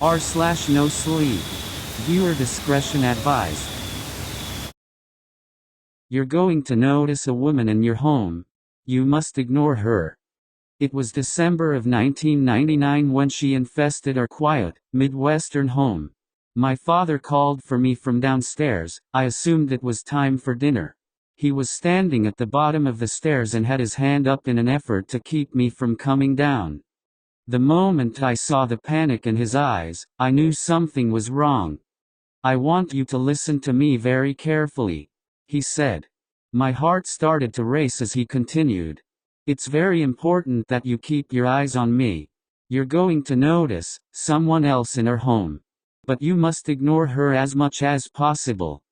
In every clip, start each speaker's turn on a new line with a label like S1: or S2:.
S1: r/nosleep. Viewer discretion advised. You're going to notice a woman in your home. You must ignore her. It was December of 1999 when she infested our quiet, Midwestern home. My father called for me from downstairs. I assumed it was time for dinner. He was standing at the bottom of the stairs and had his hand up in an effort to keep me from coming down. The moment I saw the panic in his eyes, I knew something was wrong. "I want you to listen to me very carefully," he said. My heart started to race as he continued. "It's very important that you keep your eyes on me. You're going to notice someone else in our home. But you must ignore her as much as possible."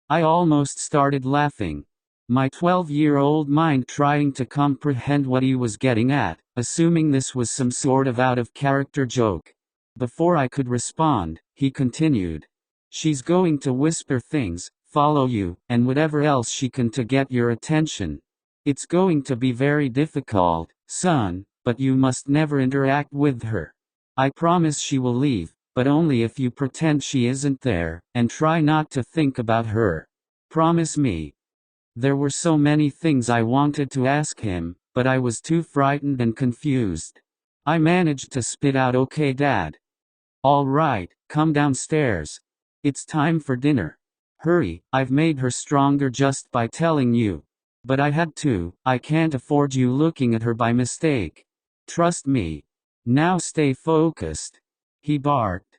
S1: I almost started laughing. My 12-year-old mind trying to comprehend what he was getting at, assuming this was some sort of out-of-character joke. Before I could respond, he continued. "She's going to whisper things, follow you, and whatever else she can to get your attention. It's going to be very difficult, son, but you must never interact with her. I promise she will leave, but only if you pretend she isn't there, and try not to think about her. Promise me." There were so many things I wanted to ask him, but I was too frightened and confused. I managed to spit out, "Okay, Dad. All right, come downstairs. It's time for dinner. Hurry, I've made her stronger just by telling you. But I had to, I can't afford you looking at her by mistake. Trust me. Now stay focused," he barked.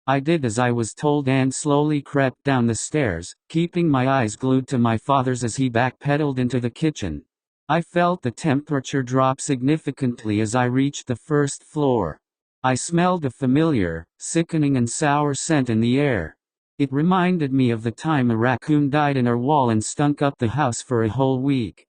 S1: I did as I was told and slowly crept down the stairs, keeping my eyes glued to my father's as he backpedaled into the kitchen. I felt the temperature drop significantly as I reached the first floor. I smelled a familiar, sickening and sour scent in the air. It reminded me of the time a raccoon died in our wall and stunk up the house for a whole week.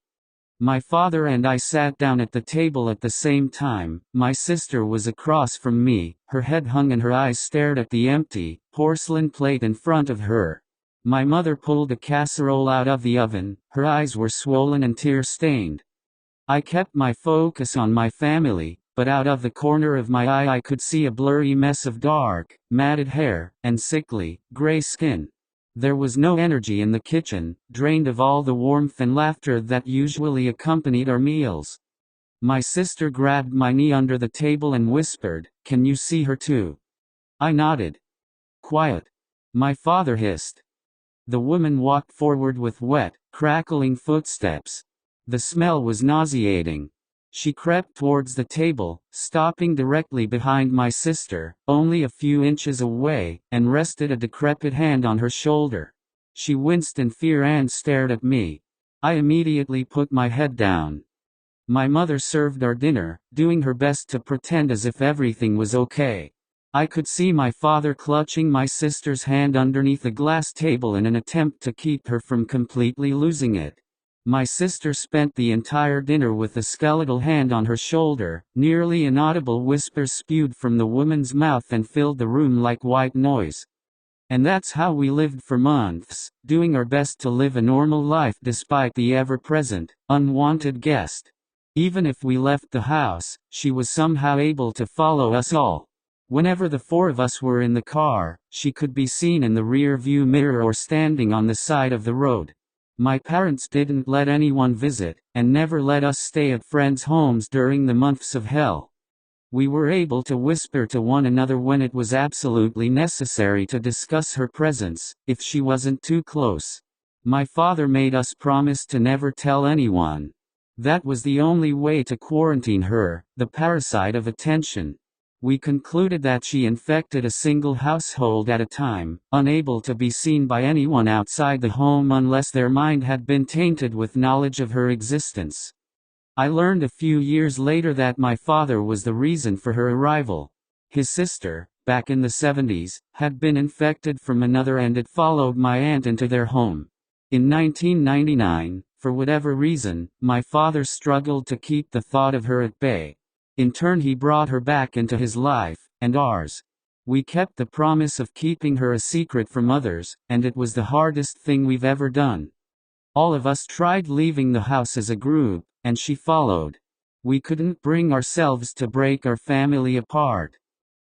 S1: My father and I sat down at the table at the same time. My sister was across from me, her head hung and her eyes stared at the empty, porcelain plate in front of her. My mother pulled a casserole out of the oven, her eyes were swollen and tear-stained. I kept my focus on my family, but out of the corner of my eye I could see a blurry mess of dark, matted hair, and sickly, gray skin. There was no energy in the kitchen, drained of all the warmth and laughter that usually accompanied our meals. My sister grabbed my knee under the table and whispered, "Can you see her too?" I nodded. "Quiet," my father hissed. The woman walked forward with wet, crackling footsteps. The smell was nauseating. She crept towards the table, stopping directly behind my sister, only a few inches away, and rested a decrepit hand on her shoulder. She winced in fear and stared at me. I immediately put my head down. My mother served our dinner, doing her best to pretend as if everything was okay. I could see my father clutching my sister's hand underneath the glass table in an attempt to keep her from completely losing it. My sister spent the entire dinner with a skeletal hand on her shoulder. Nearly inaudible whispers spewed from the woman's mouth and filled the room like white noise. And that's how we lived for months, doing our best to live a normal life despite the ever-present, unwanted guest. Even if we left the house, she was somehow able to follow us all. Whenever the four of us were in the car, she could be seen in the rear-view mirror or standing on the side of the road. My parents didn't let anyone visit, and never let us stay at friends' homes during the months of hell. We were able to whisper to one another when it was absolutely necessary to discuss her presence, if she wasn't too close. My father made us promise to never tell anyone. That was the only way to quarantine her, the parasite of attention. We concluded that she infected a single household at a time, unable to be seen by anyone outside the home unless their mind had been tainted with knowledge of her existence. I learned a few years later that my father was the reason for her arrival. His sister, back in the 70s, had been infected from another and it followed my aunt into their home. In 1999, for whatever reason, my father struggled to keep the thought of her at bay. In turn he brought her back into his life, and ours. We kept the promise of keeping her a secret from others, and it was the hardest thing we've ever done. All of us tried leaving the house as a group, and she followed. We couldn't bring ourselves to break our family apart.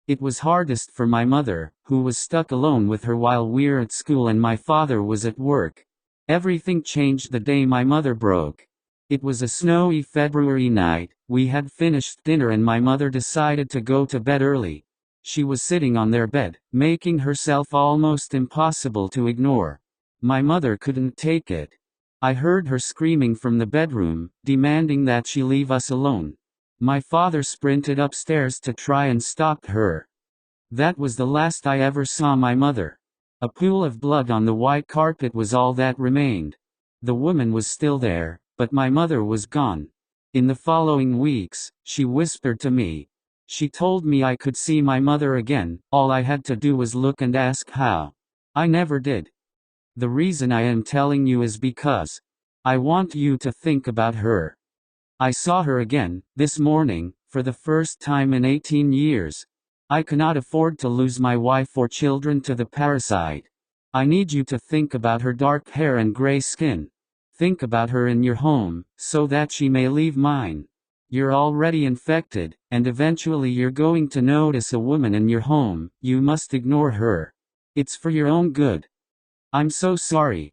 S1: It was hardest for my mother, who was stuck alone with her while we're at school and my father was at work. Everything changed the day my mother broke. It was a snowy February night. We had finished dinner and my mother decided to go to bed early. She was sitting on their bed, making herself almost impossible to ignore. My mother couldn't take it. I heard her screaming from the bedroom, demanding that she leave us alone. My father sprinted upstairs to try and stop her. That was the last I ever saw my mother. A pool of blood on the white carpet was all that remained. The woman was still there, but my mother was gone. In the following weeks, she whispered to me. She told me I could see my mother again, all I had to do was look and ask how. I never did. The reason I am telling you is because I want you to think about her. I saw her again, this morning, for the first time in 18 years. I cannot afford to lose my wife or children to the parasite. I need you to think about her dark hair and gray skin. Think about her in your home, so that she may leave mine. You're already infected, and eventually you're going to notice a woman in your home. You must ignore her. It's for your own good. I'm so sorry.